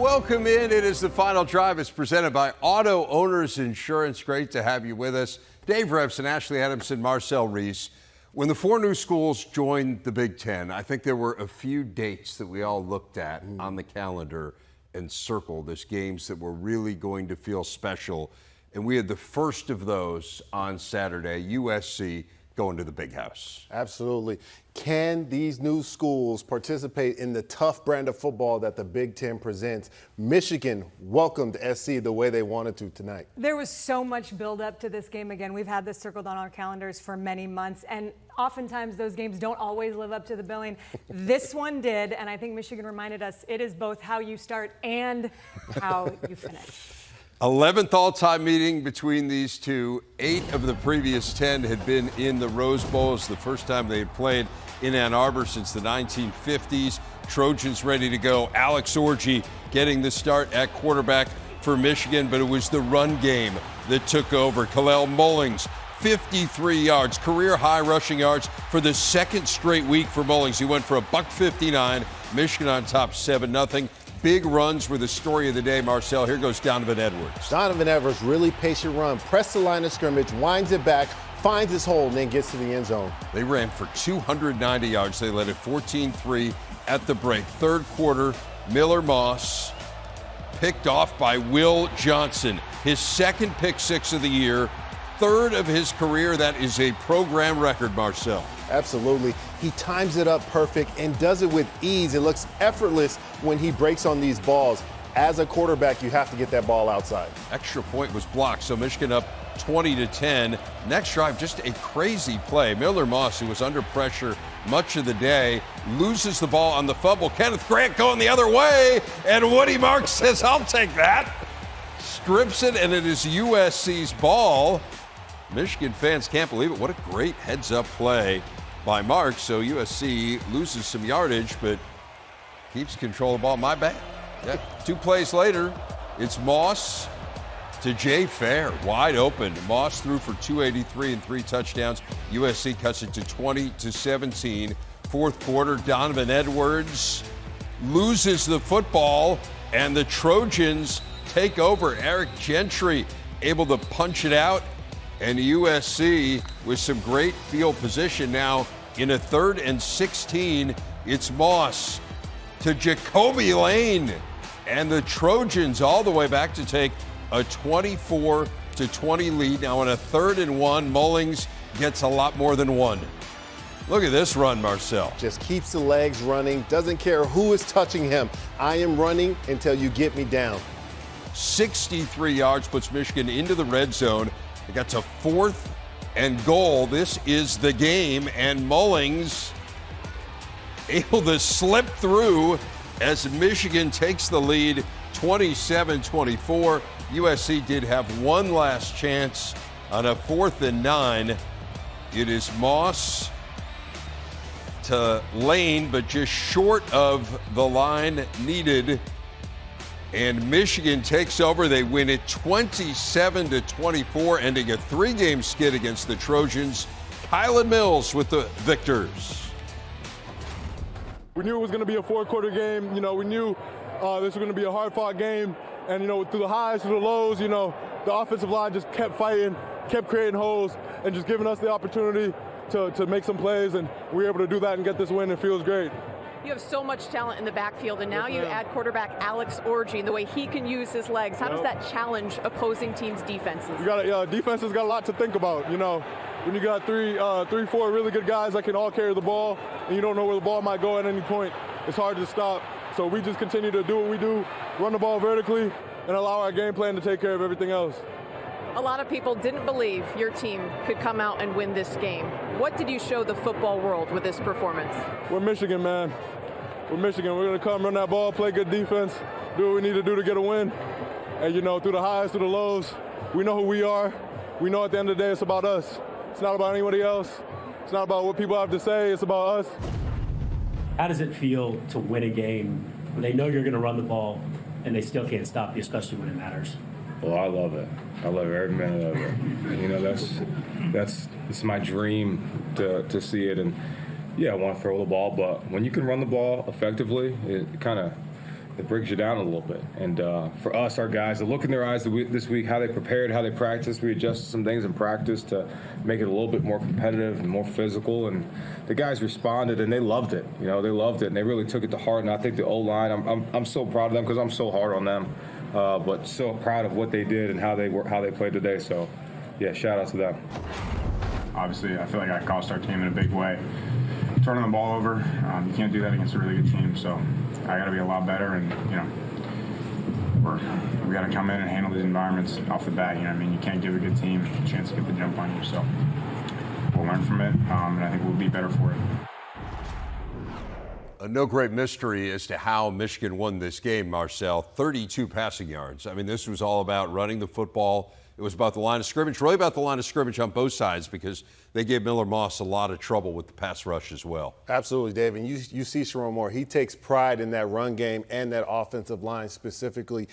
welcome in. It is the final drive. It's presented by Auto Owners Insurance. Great to have you with us. Dave Revson, Ashley Adamson, Marcel Reese. When the four new schools joined the Big Ten, I think there were a few dates that we all looked at on the calendar and circled as games that were really going to feel special. And we had the first of those on Saturday, USC going to the Big House. Absolutely. Can these new schools participate in the tough brand of football that the Big Ten presents? Michigan welcomed SC the way they wanted to tonight. There was so much build-up to this game. Again, we've had this circled on our calendars for many months, and oftentimes those games don't always live up to the billing. This one did, and I think Michigan reminded us it is both how you start and how you finish. 11th all-time meeting between these two. 8 of the previous 10 had been in the Rose Bowl. It's the first time they had played in Ann Arbor since the 1950s. Trojans ready to go. Alex Orji getting the start at quarterback for Michigan, but it was the run game that took over. Kalel Mullings, 53 yards, career high rushing yards for the second straight week for Mullings. He went for $159. Michigan on top 7-0. Big runs were the story of the day, Marcel. Here goes Donovan Edwards. Donovan Edwards, really patient run, pressed the line of scrimmage, winds it back, finds his hole, and then gets to the end zone. They ran for 290 yards. They led at 14-3 at the break. Third quarter, Miller Moss picked off by Will Johnson. His second pick six of the year, third of his career. That is a program record, Marcel. Absolutely. He times it up perfect and does it with ease. It looks effortless when he breaks on these balls. As a quarterback, you have to get that ball outside. Extra point was blocked, so Michigan up 20-10. Next drive, just a crazy play. Miller Moss, who was under pressure much of the day, loses the ball on the fumble. Kenneth Grant going the other way, and Woody Marks says, I'll take that. Strips it, and it is USC's ball. Michigan fans can't believe it. What a great heads-up play by Marks. So USC loses some yardage, but keeps control of the ball. My bad. Yeah. 2 plays later, it's Moss to Jay Fair, wide open. Moss threw for 283 and 3 touchdowns. USC cuts it to 20-17. Fourth quarter, Donovan Edwards loses the football, and the Trojans take over. Eric Gentry able to punch it out, and USC with some great field position now in a 3rd and 16. It's Moss to Jacoby Lane, and the Trojans all the way back to take a 24-20 lead. Now on a 3rd and 1, Mullings gets a lot more than one. Look at this run, Marcel. Just keeps the legs running, doesn't care who is touching him. I am running until you get me down. 63 yards puts Michigan into the red zone. It got to 4th and goal. This is the game, and Mullings able to slip through as Michigan takes the lead 27-24. USC did have one last chance on a 4th and 9. It is Moss to Lane, but just short of the line needed. And Michigan takes over. They win it 27-24, ending a 3-game skid against the Trojans. Kylan Mills with the victors. We knew it was going to be a 4-quarter game. We knew this was going to be a hard-fought game. And, through the highs, through the lows, the offensive line just kept fighting, kept creating holes, and just giving us the opportunity to make some plays. And we were able to do that and get this win. It feels great. You have so much talent in the backfield, and now you add quarterback Alex Orji and the way he can use his legs. How does that challenge opposing teams' defenses? Defenses got a lot to think about. When you got three, 4 really good guys that can all carry the ball, and you don't know where the ball might go at any point, it's hard to stop. So we just continue to do what we do, run the ball vertically, and allow our game plan to take care of everything else. A lot of people didn't believe your team could come out and win this game. What did you show the football world with this performance? We're Michigan, man. We're Michigan. We're going to come run that ball, play good defense, do what we need to do to get a win. And, through the highs, through the lows, we know who we are. We know at the end of the day it's about us. It's not about anybody else. It's not about what people have to say. It's about us. How does it feel to win a game when they know you're going to run the ball and they still can't stop you, especially when it matters? Well, I love it. I love every minute of it. It's my dream to see it. And yeah, I want to throw the ball, but when you can run the ball effectively, it kind of it brings you down a little bit. And for us, our guys, to look in their eyes this week, how they prepared, how they practiced, we adjusted some things in practice to make it a little bit more competitive and more physical. And the guys responded, and they loved it. You know, they loved it, and they really took it to heart. And I think the O-line, I'm so proud of them because I'm so hard on them, but so proud of what they did and how they played today. So, yeah, shout out to them. Obviously, I feel like I cost our team in a big way. Turning the ball over, you can't do that against a really good team. So I got to be a lot better, and we got to come in and handle these environments off the bat. You know what I mean? You can't give a good team a chance to get the jump on you. So we'll learn from it, and I think we'll be better for it. No great mystery as to how Michigan won this game, Marcel. 32 passing yards. I mean, this was all about running the football. It was about the line of scrimmage, really about the line of scrimmage on both sides, because they gave Miller Moss a lot of trouble with the pass rush as well. Absolutely, Dave. And you see Sharon Moore. He takes pride in that run game and that offensive line specifically.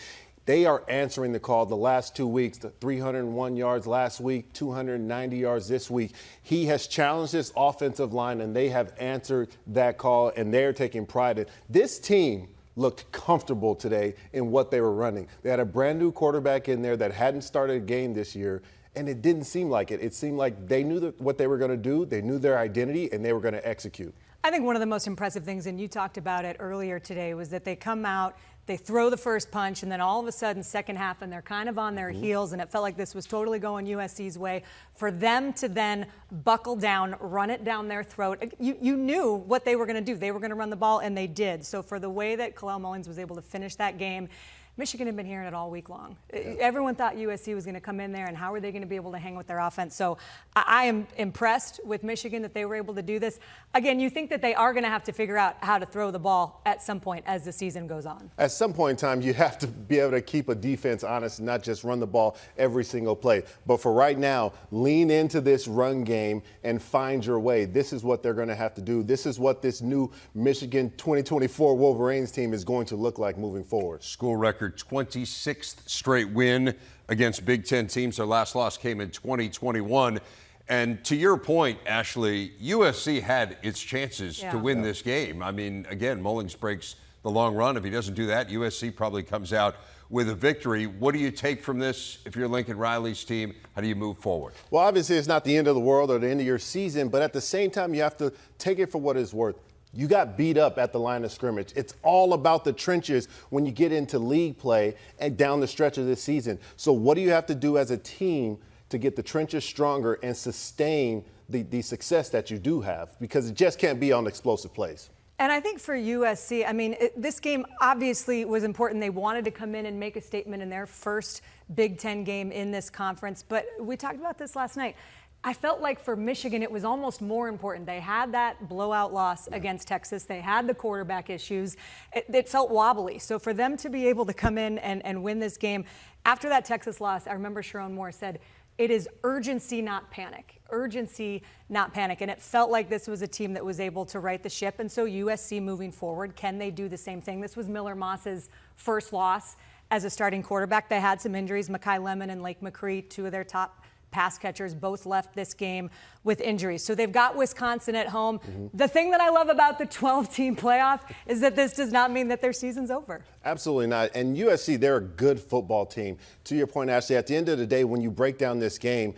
They are answering the call the last 2 weeks, the 301 yards last week, 290 yards this week. He has challenged this offensive line, and they have answered that call, and they're taking pride in it. This team looked comfortable today in what they were running. They had a brand new quarterback in there that hadn't started a game this year, and it didn't seem like it. It seemed like they knew what they were going to do, they knew their identity, and they were going to execute. I think one of the most impressive things, and you talked about it earlier today, was that they come out, they throw the first punch, and then all of a sudden, second half, and they're kind of on their heels, and it felt like this was totally going USC's way. For them to then buckle down, run it down their throat, you knew what they were going to do. They were going to run the ball, and they did. So for the way that Kalel Mullins was able to finish that game, Michigan had been hearing it all week long. Yeah. Everyone thought USC was going to come in there, and how are they going to be able to hang with their offense? So I am impressed with Michigan that they were able to do this. Again, you think that they are going to have to figure out how to throw the ball at some point as the season goes on. At some point in time, you have to be able to keep a defense honest and not just run the ball every single play. But for right now, lean into this run game and find your way. This is what they're going to have to do. This is what this new Michigan 2024 Wolverines team is going to look like moving forward. School record 26th straight win against Big Ten teams. Their last loss came in 2021. And to your point, Ashley, USC had its chances to win this game. I mean, again, Mullins breaks the long run. If he doesn't do that, USC probably comes out with a victory. What do you take from this if you're Lincoln Riley's team? How do you move forward? Well, obviously, it's not the end of the world or the end of your season, but at the same time, you have to take it for what it's worth. You got beat up at the line of scrimmage. It's all about the trenches when you get into league play and down the stretch of this season. So what do you have to do as a team to get the trenches stronger and sustain the success that you do have? Because it just can't be on explosive plays. And I think for USC, I mean, this game obviously was important. They wanted to come in and make a statement in their first Big Ten game in this conference. But we talked about this last night. I felt like for Michigan, it was almost more important. They had that blowout loss against Texas. They had the quarterback issues. It felt wobbly. So for them to be able to come in and win this game, after that Texas loss, I remember Sharon Moore said, it is urgency, not panic. Urgency, not panic. And it felt like this was a team that was able to right the ship. And so USC moving forward, can they do the same thing? This was Miller Moss's first loss as a starting quarterback. They had some injuries. Mekhi Lemon and Lake McCree, two of their top pass catchers, both left this game with injuries. So they've got Wisconsin at home. The thing that I love about the 12-team playoff is that this does not mean that their season's over. Absolutely not. And USC, they're a good football team. To your point, Ashley, at the end of the day, when you break down this game,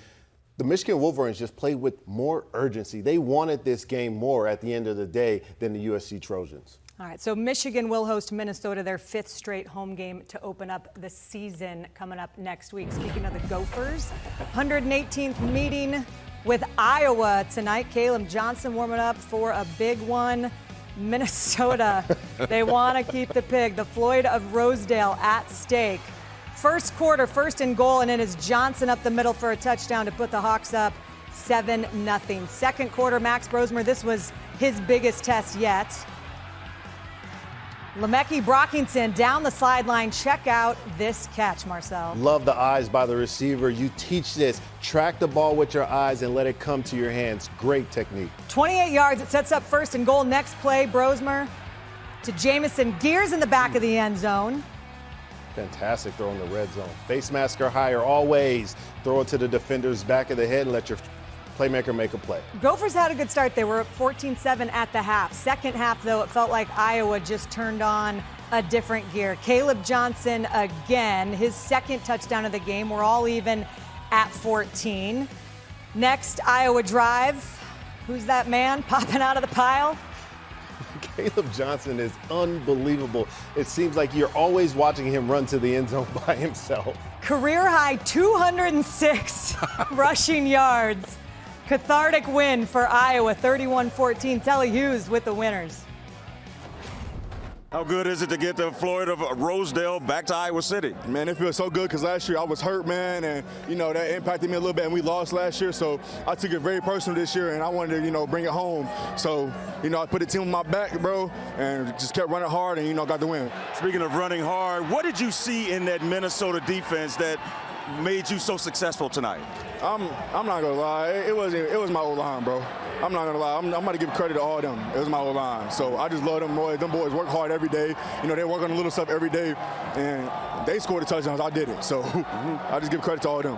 the Michigan Wolverines just played with more urgency. They wanted this game more at the end of the day than the USC Trojans. All right, so Michigan will host Minnesota, their fifth straight home game to open up the season coming up next week. Speaking of the Gophers, 118th meeting with Iowa tonight. Caleb Johnson warming up for a big one. Minnesota, they want to keep the pig. The Floyd of Rosedale at stake. First quarter, first and goal, and it is Johnson up the middle for a touchdown to put the Hawks up 7-0. Second quarter, Max Brosmer, this was his biggest test yet. Lemecki Brockington down the sideline. Check out this catch, Marcel. Love the eyes by the receiver. You teach this. Track the ball with your eyes and let it come to your hands. Great technique. 28 yards. It sets up first and goal. Next play, Brosmer to Jamison. Gears in the back of the end zone. Fantastic throw in the red zone. Face mask or higher always. Throw it to the defender's back of the head and let your playmaker make a play. Gophers had a good start. They were up 14-7 at the half. Second half, though, it felt like Iowa just turned on a different gear. Caleb Johnson again, his second touchdown of the game. We're all even at 14. Next, Iowa drive. Who's that man popping out of the pile? Caleb Johnson is unbelievable. It seems like you're always watching him run to the end zone by himself. Career high 206 rushing yards. Cathartic win for Iowa, 31-14. Telly Hughes with the winners. How good is it to get to Florida, Rosedale, back to Iowa City? Man, it feels so good because last year I was hurt, man, and, that impacted me a little bit, and we lost last year, so I took it very personal this year, and I wanted to, bring it home. So, I put the team on my back, bro, and just kept running hard and, got the win. Speaking of running hard, what did you see in that Minnesota defense that made you so successful tonight? I'm not going to lie. It was my O-line, bro. I'm not going to lie. I'm about to give credit to all of them. It was my O-line. So I just love them boys. Them boys work hard every day. They work on the little stuff every day. And they scored the touchdowns. I did it. So I just give credit to all of them.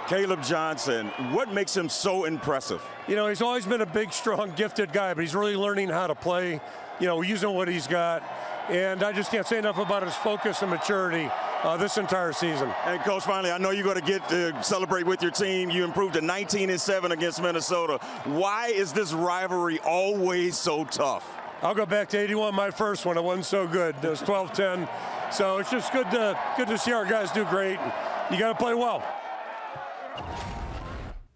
Caleb Johnson, what makes him so impressive? He's always been a big, strong, gifted guy, but he's really learning how to play, using what he's got. And I just can't say enough about his focus and maturity this entire season. And, Coach, finally, I know you're going to get to celebrate with your team. You improved to 19-7 against Minnesota. Why is this rivalry always so tough? I'll go back to 81, my first one. It wasn't so good. It was 12-10. So it's just good to see our guys do great. You got to play well.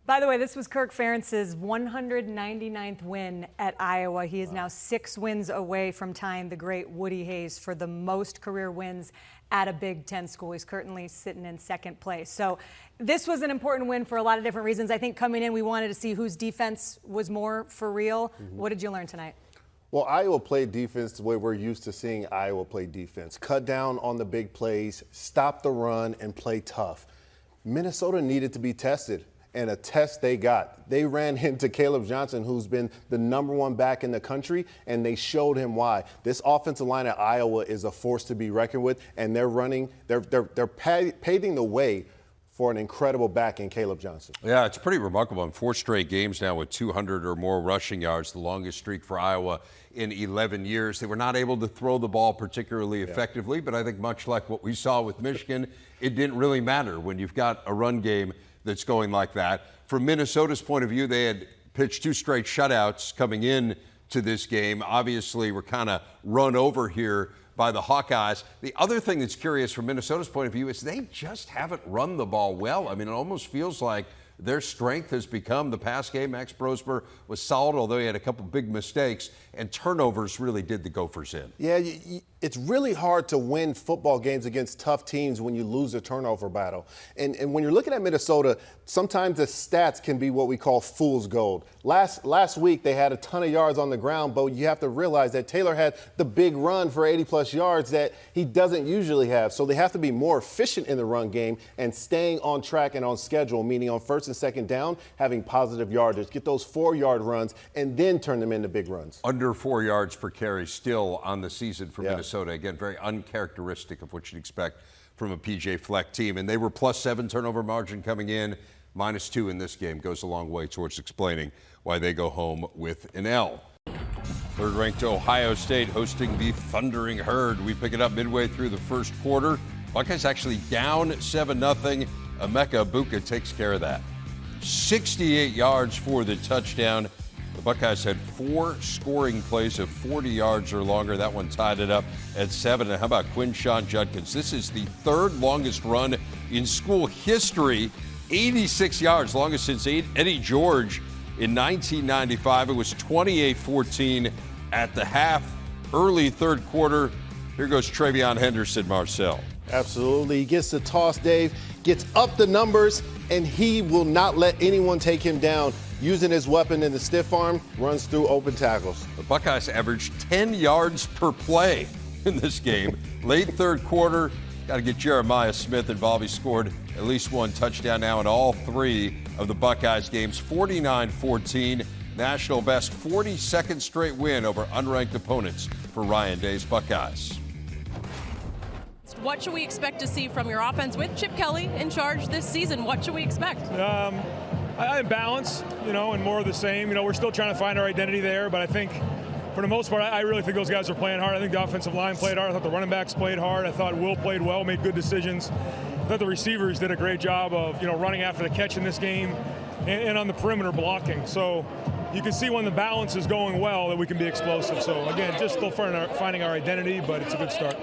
By the way, this was Kirk Ferentz's 199th win at Iowa. He is now 6 wins away from tying the great Woody Hayes for the most career wins at a Big Ten school. He's currently sitting in second place. So this was an important win for a lot of different reasons. I think coming in, we wanted to see whose defense was more for real. What did you learn tonight? Well, Iowa played defense the way we're used to seeing Iowa play defense. Cut down on the big plays, stop the run, and play tough. Minnesota needed to be tested. And a test they got. They ran into Caleb Johnson, who's been the #1 back in the country, and they showed him why. This offensive line at Iowa is a force to be reckoned with, and they're paving the way for an incredible back in Caleb Johnson. Yeah, it's pretty remarkable. In 4 straight games now with 200 or more rushing yards, the longest streak for Iowa in 11 years. They were not able to throw the ball particularly effectively, but I think much like what we saw with Michigan, it didn't really matter when you've got a run game that's going like that. From Minnesota's point of view, they had pitched 2 straight shutouts coming in to this game. Obviously, we're kind of run over here by the Hawkeyes. The other thing that's curious from Minnesota's point of view is they just haven't run the ball well. I mean, it almost feels like their strength has become the pass game. Max Brosmer was solid, although he had a couple big mistakes, and turnovers really did the Gophers in. Yeah, it's really hard to win football games against tough teams when you lose a turnover battle. And when you're looking at Minnesota, sometimes the stats can be what we call fool's gold. Last week, they had a ton of yards on the ground, but you have to realize that Taylor had the big run for 80-plus yards that he doesn't usually have. So they have to be more efficient in the run game and staying on track and on schedule, meaning on first and second down, having positive yardage. Get those 4-yard runs and then turn them into big runs. Under 4 yards per carry still on the season for Minnesota. Again, very uncharacteristic of what you'd expect from a PJ Fleck team. And they were +7 turnover margin coming in. -2 in this game goes a long way towards explaining why they go home with an L. Third-ranked Ohio State hosting the Thundering Herd. We pick it up midway through the first quarter. Buckeyes actually down 7-0. Emeka Egbuka takes care of that. 68 yards for the touchdown. The Buckeyes had 4 scoring plays of 40 yards or longer. That one tied it up at 7. And how about Quinshon Judkins? This is the 3rd longest run in school history. 86 yards, longest since Eddie George in 1995. It was 28-14 at the half. Early third quarter. Here goes Travion Henderson, Marcel. Absolutely. He gets the toss, Dave, gets up the numbers, and he will not let anyone take him down. Using his weapon in the stiff arm, runs through open tackles. The Buckeyes averaged 10 yards per play in this game. Late third quarter, got to get Jeremiah Smith involved. He scored at least 1 touchdown now in all 3 of the Buckeyes games. 49-14, national best 42nd straight win over unranked opponents for Ryan Day's Buckeyes. What should we expect to see from your offense with Chip Kelly in charge this season? What should we expect? I balance, and more of the same. We're still trying to find our identity there, but I think for the most part, I really think those guys are playing hard. I think the offensive line played hard. I thought the running backs played hard. I thought Will played well, made good decisions. I thought the receivers did a great job of, running after the catch in this game and on the perimeter blocking. So you can see when the balance is going well that we can be explosive. So, again, just still finding our identity, but it's a good start.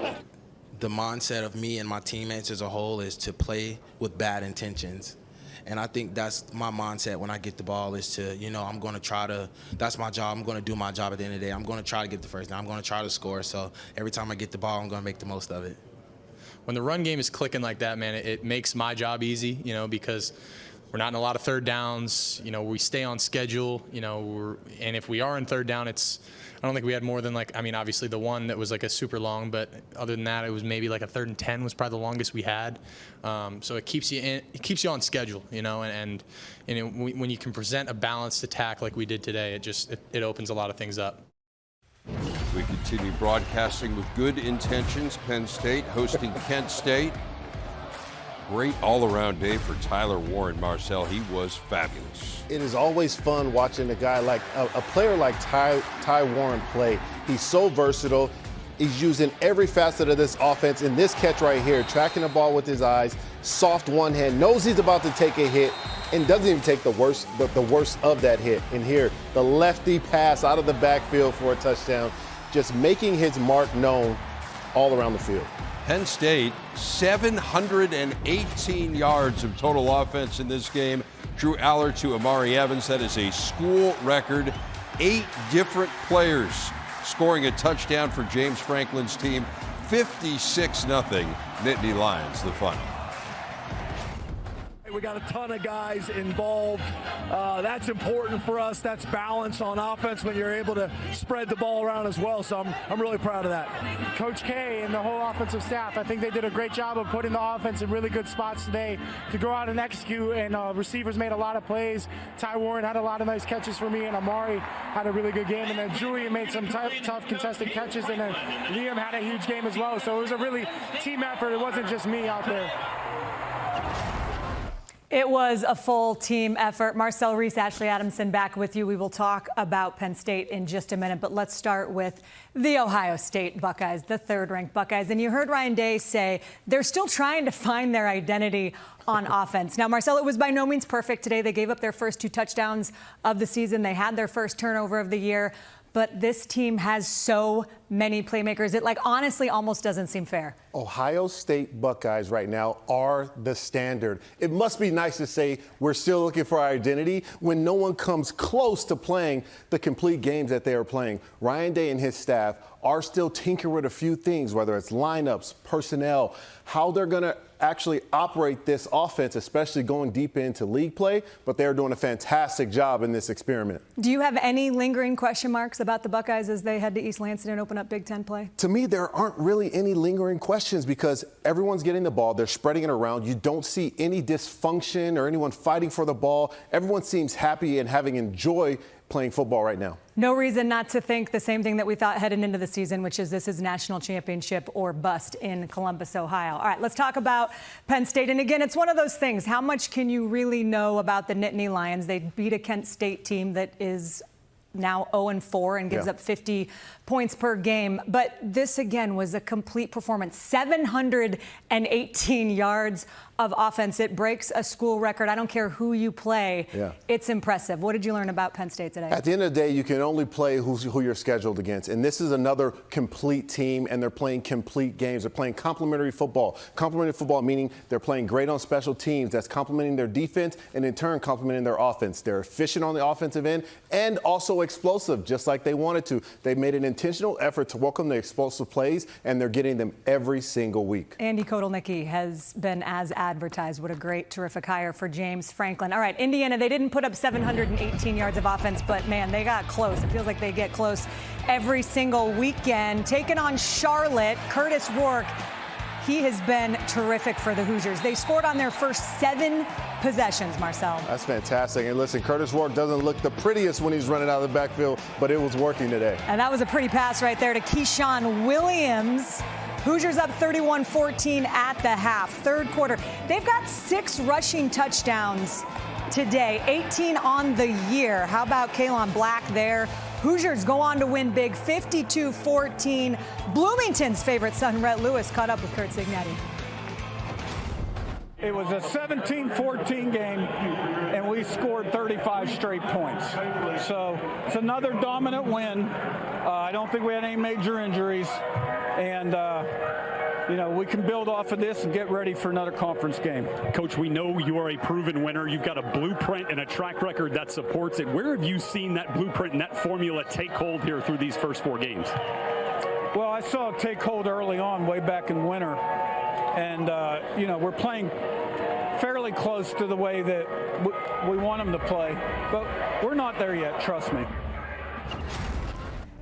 The mindset of me and my teammates as a whole is to play with bad intentions. And I think that's my mindset when I get the ball is to, I'm going to try to, that's my job. I'm going to do my job at the end of the day. I'm going to try to get the first down. I'm going to try to score. So every time I get the ball, I'm going to make the most of it. When the run game is clicking like that, man, it makes my job easy, because we're not in a lot of third downs. We stay on schedule, and if we are in third down, I don't think we had more than obviously the one that was like a super long, but other than that, it was maybe like a 3rd and 10 was probably the longest we had. So it keeps you on schedule, and when you can present a balanced attack like we did today, it opens a lot of things up. We continue broadcasting with good intentions. Penn State hosting Kent State. Great all-around day for Tyler Warren. Marcel, he was fabulous. It is always fun watching a guy like a player like Ty Warren play. He's so versatile. He's using every facet of this offense. In this catch right here, tracking the ball with his eyes, soft one hand, knows he's about to take a hit, and doesn't even take the worst of that hit. And here, the lefty pass out of the backfield for a touchdown, just making his mark known all around the field. Penn State, 718 yards of total offense in this game. Drew Aller to Amari Evans. That is a school record. 8 different players scoring a touchdown for James Franklin's team. 56-0, Nittany Lions, the final. We got a ton of guys involved. That's important for us. That's balance on offense when you're able to spread the ball around as well. So I'm really proud of that. Coach K and the whole offensive staff, I think they did a great job of putting the offense in really good spots today to go out and execute. And receivers made a lot of plays. Ty Warren had a lot of nice catches for me, and Amari had a really good game. And then Julian made some tough contested catches, and then Liam had a huge game as well. So it was a really team effort. It wasn't just me out there. It was a full team effort. Marcel Reese, Ashley Adamson back with you. We will talk about Penn State in just a minute, but let's start with the Ohio State Buckeyes, the 3rd-ranked Buckeyes. And you heard Ryan Day say they're still trying to find their identity on offense. Now, Marcel, it was by no means perfect today. They gave up their first 2 touchdowns of the season. They had their first turnover of the year. But this team has so many playmakers. It honestly almost doesn't seem fair. Ohio State Buckeyes right now are the standard. It must be nice to say we're still looking for our identity when no one comes close to playing the complete games that they are playing. Ryan Day and his staff are still tinkering with a few things, whether it's lineups, personnel, how they're going to actually operate this offense, especially going deep into league play, but they're doing a fantastic job in this experiment. Do you have any lingering question marks about the Buckeyes as they head to East Lansing and open up Big Ten play? To me, there aren't really any lingering questions because everyone's getting the ball. They're spreading it around. You don't see any dysfunction or anyone fighting for the ball. Everyone seems happy and having enjoy playing football right now. No reason not to think the same thing that we thought heading into the season, which is this is national championship or bust in Columbus, Ohio. All right, let's talk about Penn State. And again, it's one of those things. How much can you really know about the Nittany Lions? They beat a Kent State team that is now 0-4 and gives up 50 points per game. But this, again, was a complete performance. 718 yards of offense. It breaks a school record. I don't care who you play. It's impressive. What did you learn about Penn State today? At the end of the day, you can only play who you're scheduled against. And this is another complete team, and they're playing complete games. They're playing complementary football. Complementary football meaning they're playing great on special teams. That's complementing their defense and, in turn, complementing their offense. They're efficient on the offensive end and also explosive, just like they wanted to. They made an intentional effort to welcome the explosive plays, and they're getting them every single week. Andy Kotelnicki has been as advertised. What a great, terrific hire for James Franklin. All right, Indiana, they didn't put up 718 yards of offense, but, man, they got close. It feels like they get close every single weekend. Taking on Charlotte, Curtis Rourke. He has been terrific for the Hoosiers. They scored on their first 7 possessions, Marcel. That's fantastic. And listen, Curtis Rourke doesn't look the prettiest when he's running out of the backfield, but it was working today. And that was a pretty pass right there to Keyshawn Williams. Hoosiers up 31-14 at the half. Third quarter. They've got 6 rushing touchdowns today, 18 on the year. How about Kaelon Black there Hoosiers go on to win big 52-14. Bloomington's favorite son, Rhett Lewis, caught up with Curt Cignetti. It was a 17-14 game, and we scored 35 straight points. So it's another dominant win. I don't think we had any major injuries, and we can build off of this and get ready for another conference game. Coach, we know you are a proven winner. You've got a blueprint and a track record that supports it. Where have you seen that blueprint and that formula take hold here through these first 4 games? Well, I saw it take hold early on, way back in winter. And, we're playing fairly close to the way that we want them to play. But we're not there yet, trust me.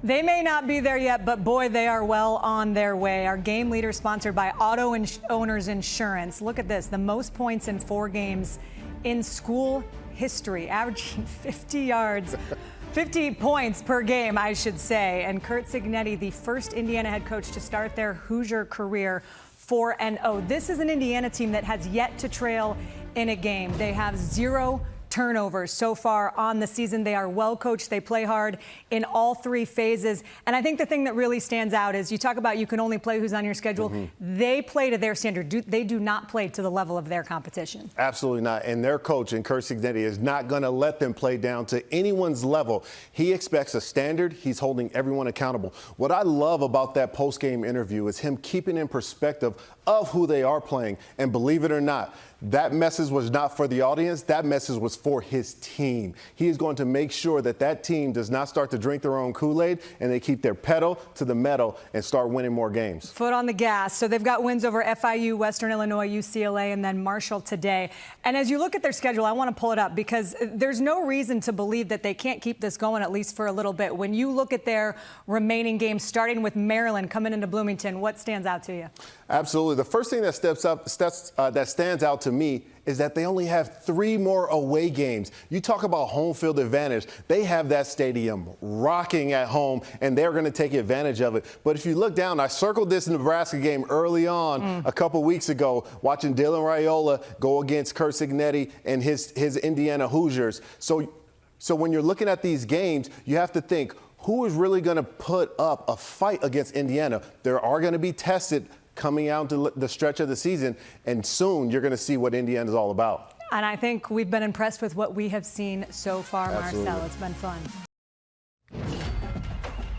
They may not be there yet, but boy, they are well on their way. Our game leader sponsored by Auto Owners Insurance. Look at this, the most points in 4 games in school history, averaging 50 points per game, I should say. And Curt Cignetti, the first Indiana head coach to start their Hoosier career 4-0. This is an Indiana team that has yet to trail in a game. They have 0 turnovers so far on the season. They are well coached. They play hard in all 3 phases. And I think the thing that really stands out is you talk about you can only play who's on your schedule. Mm-hmm. They play to their standard. They do not play to the level of their competition. Absolutely not. And their coach, Curt Cignetti, is not going to let them play down to anyone's level. He expects a standard. He's holding everyone accountable. What I love about that post-game interview is him keeping in perspective of who they are playing. And believe it or not, that message was not for the audience. That message was for his team. He is going to make sure that that team does not start to drink their own Kool-Aid and they keep their pedal to the metal and start winning more games. Foot on the gas. So they've got wins over FIU, Western Illinois, UCLA, and then Marshall today. And as you look at their schedule, I want to pull it up because there's no reason to believe that they can't keep this going at least for a little bit. When you look at their remaining games, starting with Maryland coming into Bloomington, what stands out to you? Absolutely. The first thing that stands out to me is that they only have 3 more away games. You talk about home field advantage. They have that stadium rocking at home, and they're going to take advantage of it. But if you look down, I circled this Nebraska game early on a couple weeks ago, watching Dylan Raiola go against Curt Cignetti and his Indiana Hoosiers. So when you're looking at these games, you have to think, who is really going to put up a fight against Indiana? There are going to be tested coming out to the stretch of the season, and soon you're going to see what Indiana is all about. And I think we've been impressed with what we have seen so far, Absolutely. Marcel. It's been fun.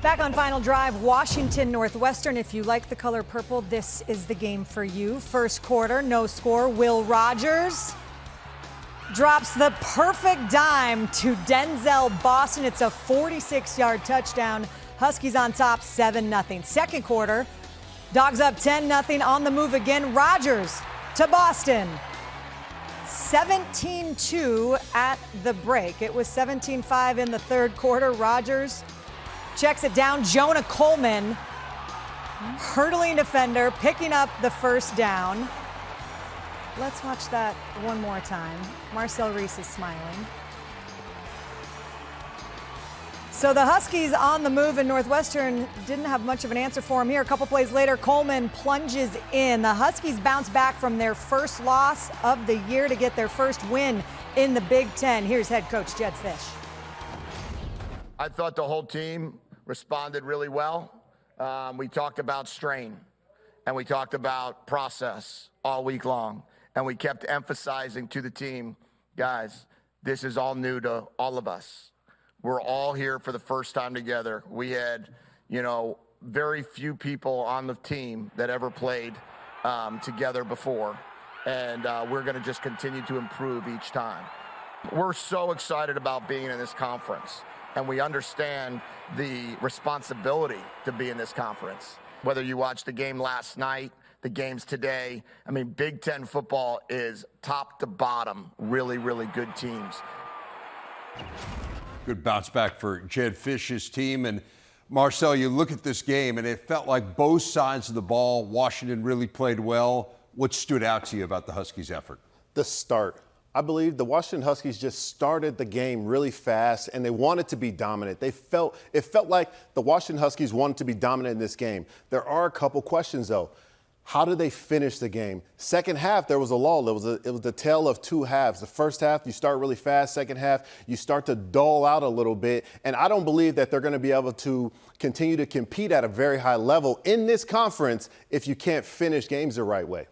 Back on Final Drive, Washington, Northwestern. If you like the color purple, this is the game for you. First quarter, no score. Will Rogers drops the perfect dime to Denzel Boston. It's a 46-yard touchdown. Huskies on top, 7-0. Second quarter, Dogs up 10-0 on the move again. Rogers to Boston. 17-2 at the break. It was 17-5 in the third quarter. Rogers checks it down. Jonah Coleman, hurdling defender, picking up the first down. Let's watch that one more time. Marcel Reese is smiling. So the Huskies on the move, and Northwestern didn't have much of an answer for him here. A couple plays later, Coleman plunges in. The Huskies bounce back from their first loss of the year to get their first win in the Big Ten. Here's head coach Jedd Fisch. I thought the whole team responded really well. We talked about strain, and we talked about process all week long, and we kept emphasizing to the team, guys, this is all new to all of us. We're all here for the first time together. We had, very few people on the team that ever played together before. And we're going to just continue to improve each time. We're so excited about being in this conference. And we understand the responsibility to be in this conference. Whether you watched the game last night, the games today, Big Ten football is top to bottom, really, really good teams. Good bounce back for Jedd Fisch's team. And Marcel, you look at this game, and it felt like both sides of the ball, Washington really played well. What stood out to you about the Huskies' effort? The start. I believe the Washington Huskies just started the game really fast, and they wanted to be dominant. It felt like the Washington Huskies wanted to be dominant in this game. There are a couple questions, though. How did they finish the game? Second half, there was a lull. It was the tale of two halves. The first half, you start really fast. Second half, you start to dull out a little bit. And I don't believe that they're going to be able to continue to compete at a very high level in this conference if you can't finish games the right way.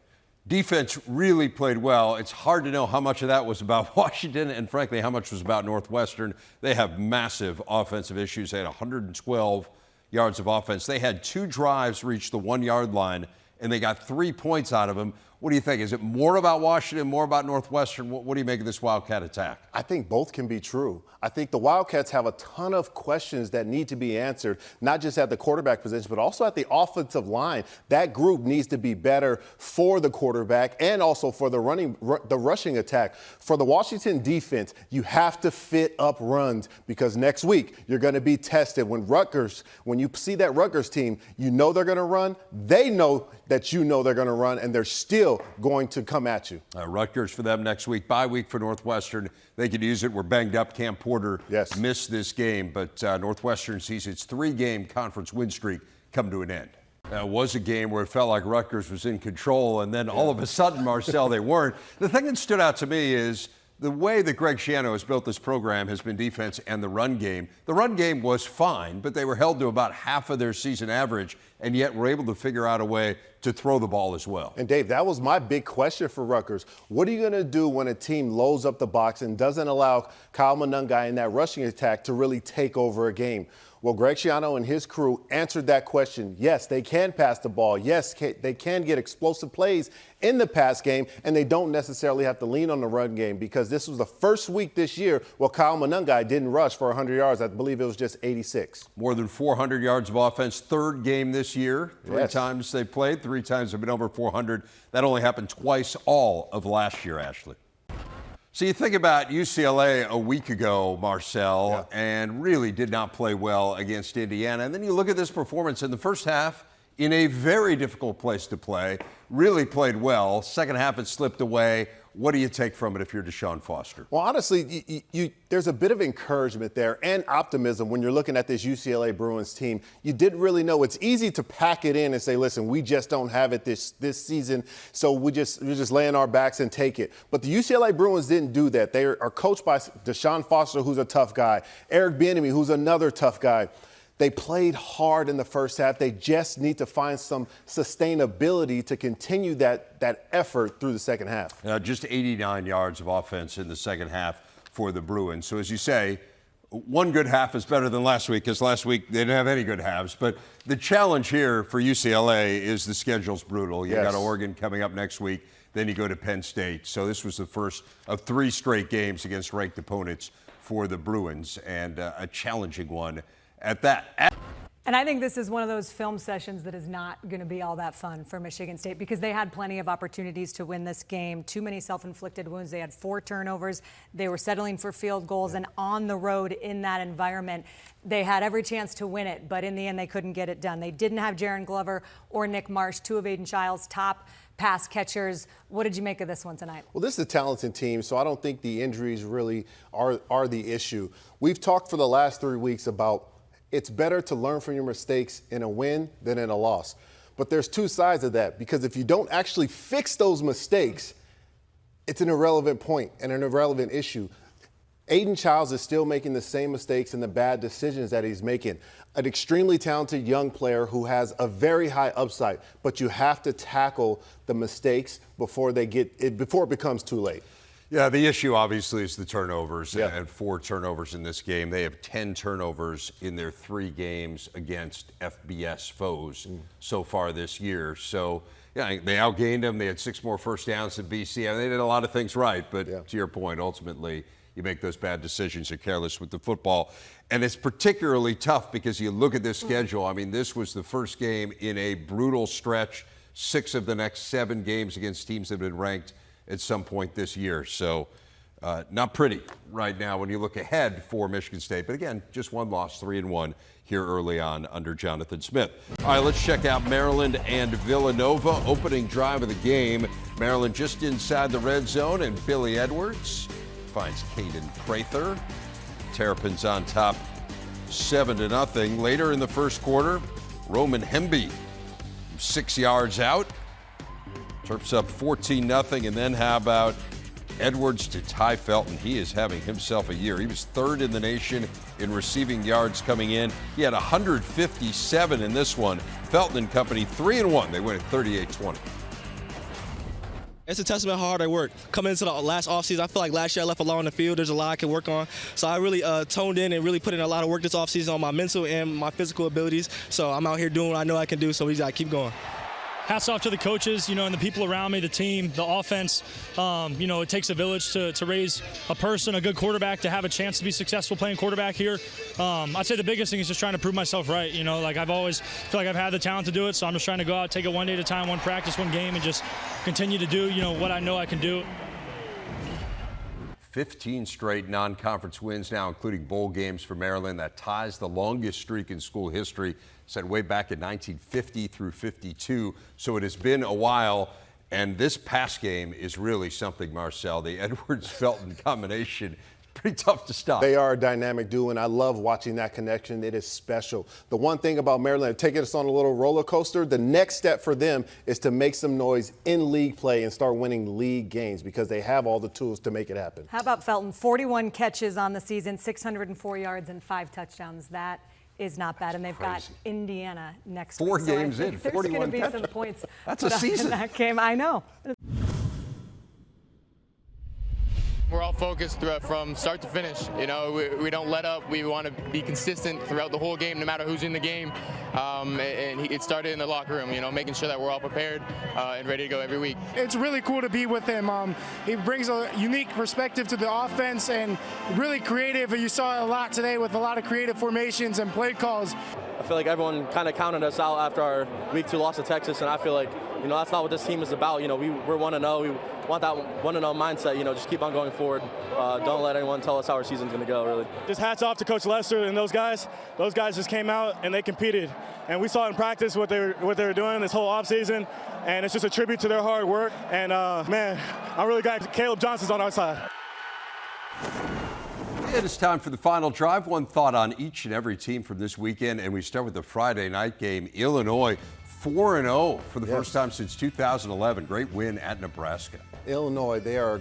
Defense really played well. It's hard to know how much of that was about Washington and, frankly, how much was about Northwestern. They have massive offensive issues. They had 112 yards of offense. They had 2 drives reach the 1-yard line, and they got 3 points out of them. What do you think? Is it more about Washington, more about Northwestern? What do you make of this Wildcat attack? I think both can be true. I think the Wildcats have a ton of questions that need to be answered, not just at the quarterback position, but also at the offensive line. That group needs to be better for the quarterback and also for the rushing attack. For the Washington defense, you have to fit up runs because next week you're going to be tested. When you see that Rutgers team, you know they're going to run. They know that you know they're going to run, and they're still going to come at you. Rutgers for them next week. Bye week for Northwestern. They could use it. We're banged up. Cam Porter missed this game, but Northwestern sees its 3-game conference win streak come to an end. It was a game where it felt like Rutgers was in control, and then all of a sudden, Marcel, they weren't. The thing that stood out to me is the way that Greg Schiano has built this program has been defense and the run game. The run game was fine, but they were held to about half of their season average, and yet were able to figure out a way to throw the ball as well. And Dave, that was my big question for Rutgers. What are you going to do when a team loads up the box and doesn't allow Kyle Monungai in that rushing attack to really take over a game? Well, Greg Schiano and his crew answered that question. Yes, they can pass the ball. Yes, they can get explosive plays in the pass game, and they don't necessarily have to lean on the run game because this was the first week this year where Kyle Monungai didn't rush for 100 yards. I believe it was just 86. More than 400 yards of offense, 3rd game this year. 3 times they played, 3 times they've been over 400. That only happened twice all of last year, Ashley. So you think about UCLA a week ago, Marcel, and really did not play well against Indiana. And then you look at this performance in the first half in a very difficult place to play, really played well. Second half, it slipped away. What do you take from it if you're Deshaun Foster? Well, honestly, there's a bit of encouragement there and optimism when you're looking at this UCLA Bruins team. You didn't really know. It's easy to pack it in and say, listen, we just don't have it this season, so we're just laying our backs and take it. But the UCLA Bruins didn't do that. They are coached by Deshaun Foster, who's a tough guy, Eric Bieniemy, who's another tough guy. They played hard in the first half. They just need to find some sustainability to continue that effort through the second half. Just 89 yards of offense in the second half for the Bruins. So as you say, one good half is better than last week because last week they didn't have any good halves. But the challenge here for UCLA is the schedule's brutal. You got Oregon coming up next week. Then you go to Penn State. So this was the first of 3 straight games against ranked opponents for the Bruins, and a challenging one at that. And I think this is one of those film sessions that is not going to be all that fun for Michigan State because they had plenty of opportunities to win this game. Too many self-inflicted wounds. They had 4 turnovers. They were settling for field goals, and on the road in that environment, they had every chance to win it, but in the end, they couldn't get it done. They didn't have Jaron Glover or Nick Marsh, 2 of Aiden Child's top pass catchers. What did you make of this one tonight? Well, this is a talented team, so I don't think the injuries really are the issue. We've talked for the last 3 weeks about it's better to learn from your mistakes in a win than in a loss. But there's 2 sides of that, because if you don't actually fix those mistakes, it's an irrelevant point and an irrelevant issue. Aiden Childs is still making the same mistakes and the bad decisions that he's making. An extremely talented young player who has a very high upside, but you have to tackle the mistakes before it becomes too late. Yeah, the issue obviously is the turnovers, and 4 turnovers in this game. They have 10 turnovers in their 3 games against FBS foes so far this year. So, yeah, they outgained them. They had 6 more first downs than BC. I mean, they did a lot of things right, but to your point, ultimately, you make those bad decisions. You're careless with the football. And it's particularly tough because you look at this schedule. I mean, this was the first game in a brutal stretch. 6 of the next 7 games against teams that have been ranked at some point this year. So not pretty right now when you look ahead for Michigan State. But again, just 1 loss, 3-1 here early on under Jonathan Smith. All right, let's check out Maryland and Villanova. Opening drive of the game. Maryland just inside the red zone, and Billy Edwards finds Caden Prather. Terrapins on top 7-0. Later in the first quarter, Roman Hemby 6 yards out Terps up 14-0, and then how about Edwards to Ty Felton? He is having himself a year. He was third in the nation in receiving yards coming in. He had 157 in this one. Felton and company 3-1. They win at 38-20. It's a testament of how hard I work. Coming into the last offseason, I feel like last year I left a lot on the field. There's a lot I can work on. So I really toned in and really put in a lot of work this offseason on my mental and my physical abilities. So I'm out here doing what I know I can do, so we just got to keep going. Hats off to the coaches, and the people around me, the team, the offense. It takes a village to raise a person, a good quarterback, to have a chance to be successful playing quarterback here. I'd say the biggest thing is just trying to prove myself right. I've always feel like I've had the talent to do it, so I'm just trying to go out, take it one day at a time, one practice, one game, and just continue to do, what I know I can do. 15 straight non-conference wins now, including bowl games for Maryland. That ties the longest streak in school history, set way back in 1950 through 52. So it has been a while. And this pass game is really something, Marcel. The Edwards-Felton combination, pretty tough to stop. They are a dynamic duo, and I love watching that connection. It is special. The one thing about Maryland, taking us on a little roller coaster, the next step for them is to make some noise in league play and start winning league games because they have all the tools to make it happen. How about Felton? 41 catches on the season, 604 yards and 5 touchdowns. That is not bad, and they've got Indiana next week. 4 games in, 41 There's going to be catches. some points. That's a season. In that game, I know. We're all focused from start to finish. We don't let up. We want to be consistent throughout the whole game, no matter who's in the game. It started in the locker room, making sure that we're all prepared and ready to go every week. It's really cool to be with him. He brings a unique perspective to the offense and really creative. You saw a lot today with a lot of creative formations and play calls. I feel like everyone kind of counted us out after our Week 2 loss to Texas, and I feel like, that's not what this team is about. We're 1-0. We want that 1-0 mindset, just keep on going forward. Don't let anyone tell us how our season's going to go, really. Just hats off to Coach Lester and those guys. Those guys just came out and they competed. And we saw in practice what they were doing this whole offseason, and it's just a tribute to their hard work. And, man, I'm really glad Caleb Johnson's on our side. It is time for the final drive. One thought on each and every team from this weekend, and we start with the Friday night game. Illinois 4-0 for the first time since 2011. Great win at Nebraska. Illinois, they are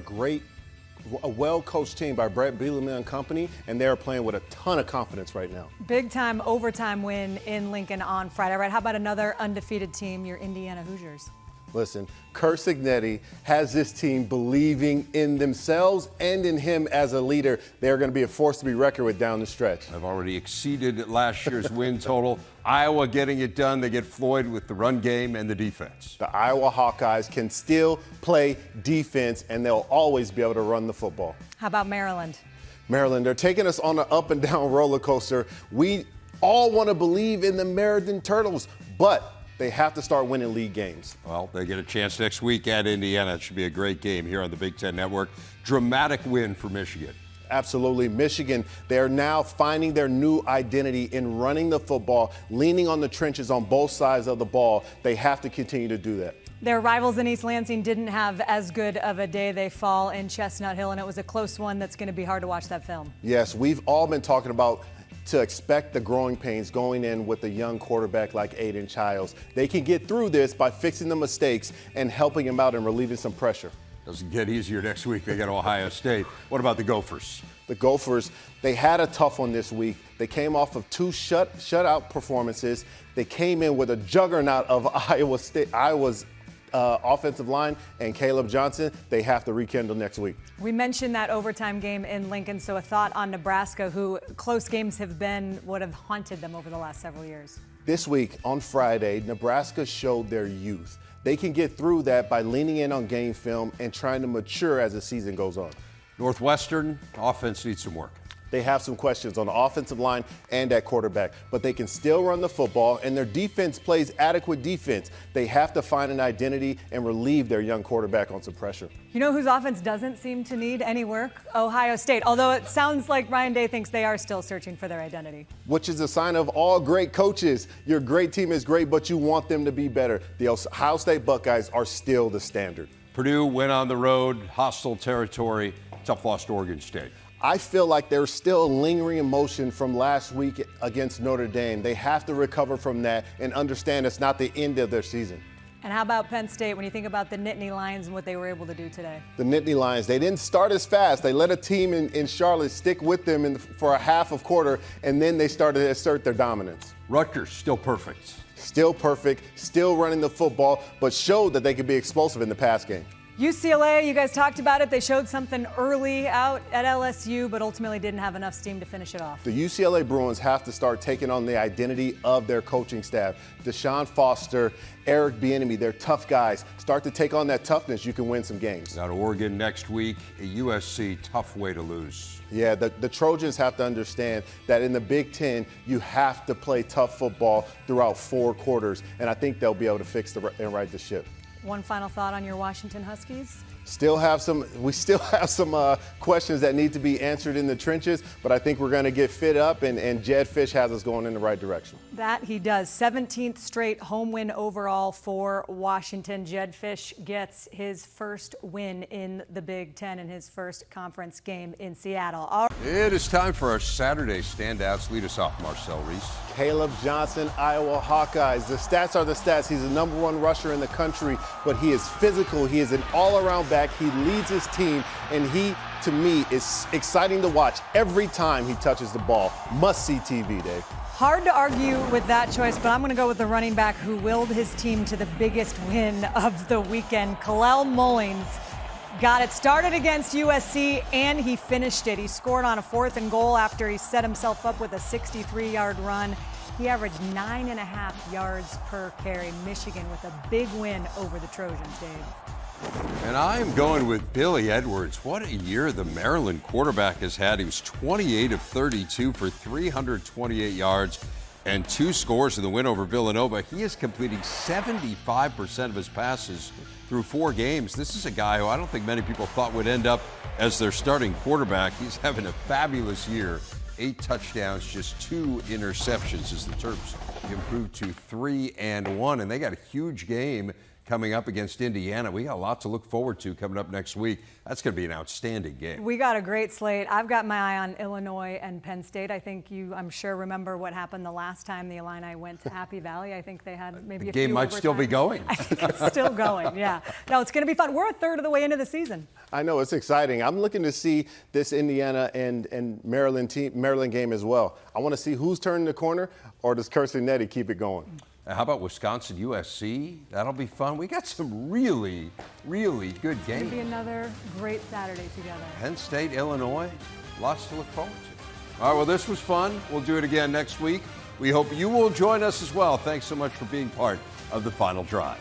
a well-coached team by Brett Bielema and company, and they're playing with a ton of confidence right now. Big-time overtime win in Lincoln on Friday. Right, how about another undefeated team, your Indiana Hoosiers? Listen, Curt Cignetti has this team believing in themselves and in him as a leader. They're going to be a force to be reckoned with down the stretch. I've already exceeded last year's win total. Iowa getting it done. They get Floyd with the run game and the defense. The Iowa Hawkeyes can still play defense, and they'll always be able to run the football. How about Maryland? Maryland, they're taking us on an up and down roller coaster. We all want to believe in the Maryland Turtles, but they have to start winning league games. Well, they get a chance next week at Indiana. It should be a great game here on the Big Ten Network. Dramatic win for Michigan. Absolutely. Michigan, they're now finding their new identity in running the football, leaning on the trenches on both sides of the ball. They have to continue to do that. Their rivals in East Lansing didn't have as good of a day. They fall in Chestnut Hill, and it was a close one that's going to be hard to watch that film. Yes, we've all been talking about to expect the growing pains going in with a young quarterback like Aiden Childs. They can get through this by fixing the mistakes and helping him out and relieving some pressure. Doesn't get easier next week. They got Ohio State. What about the Gophers? The Gophers, they had a tough one this week. They came off of 2 shutout performances. They came in with a juggernaut of Iowa's offensive line and Caleb Johnson. They have to rekindle next week. We mentioned that overtime game in Lincoln, so a thought on Nebraska, who close games have been what have haunted them over the last several years. This week on Friday, Nebraska showed their youth. They can get through that by leaning in on game film and trying to mature as the season goes on. Northwestern, offense needs some work. They have some questions on the offensive line and at quarterback, but they can still run the football, and their defense plays adequate defense. They have to find an identity and relieve their young quarterback on some pressure. You know whose offense doesn't seem to need any work? Ohio State, although it sounds like Ryan Day thinks they are still searching for their identity. Which is a sign of all great coaches. Your great team is great, but you want them to be better. The Ohio State Buckeyes are still the standard. Purdue went on the road, hostile territory, tough loss to Oregon State. I feel like there's still a lingering emotion from last week against Notre Dame. They have to recover from that and understand it's not the end of their season. And how about Penn State when you think about the Nittany Lions and what they were able to do today? The Nittany Lions, they didn't start as fast. They let a team in Charlotte stick with them for a half of quarter, and then they started to assert their dominance. Rutgers, still perfect. Still perfect, still running the football, but showed that they could be explosive in the pass game. UCLA, you guys talked about it. They showed something early out at LSU, but ultimately didn't have enough steam to finish it off. The UCLA Bruins have to start taking on the identity of their coaching staff. Deshaun Foster, Eric Bieniemy, they're tough guys. Start to take on that toughness, you can win some games. Got Oregon next week, a USC, tough way to lose. Yeah, the Trojans have to understand that in the Big Ten, you have to play tough football throughout 4 quarters, and I think they'll be able to fix and right the ship. One final thought on your Washington Huskies? We still have some questions that need to be answered in the trenches, but I think we're going to get fit up, and Jed Fish has us going in the right direction. That he does. 17th straight home win overall for Washington. Jed Fish gets his first win in the Big Ten in his first conference game in Seattle. It is time for our Saturday Standouts. Lead us off, Marcel Reese. Caleb Johnson, Iowa Hawkeyes. The stats are the stats. He's the #1 rusher in the country, but he is physical. He is an all-around back. He leads his team, and he, to me, is exciting to watch every time he touches the ball. Must-see TV, Dave. Hard to argue with that choice, but I'm going to go with the running back who willed his team to the biggest win of the weekend. Kalel Mullings got it started against USC, and he finished it. He scored on a 4th and goal after he set himself up with a 63-yard run. He averaged 9.5 yards per carry. Michigan with a big win over the Trojans, Dave. And I am going with Billy Edwards. What a year the Maryland quarterback has had. He was 28 of 32 for 328 yards and 2 scores in the win over Villanova. He is completing 75% of his passes through 4 games. This is a guy who I don't think many people thought would end up as their starting quarterback. He's having a fabulous year. 8 touchdowns, just 2 interceptions as the Terps improved to 3-1. And they got a huge game coming up against Indiana. We got a lot to look forward to coming up next week. That's going to be an outstanding game. We got a great slate. I've got my eye on Illinois and Penn State. I think you, I'm sure, remember what happened the last time the Illini went to Happy Valley. I think they had maybe a few game might still be going. I think it's still going, yeah. No, it's going to be fun. We're a third of the way into the season. I know, it's exciting. I'm looking to see this Indiana and Maryland game as well. I want to see who's turning the corner, or does Kirsten-Netti keep it going? How about Wisconsin, USC? That'll be fun. We got some really, really good games. It's going to be another great Saturday together. Penn State, Illinois, lots to look forward to. All right, well, this was fun. We'll do it again next week. We hope you will join us as well. Thanks so much for being part of the Final Drive.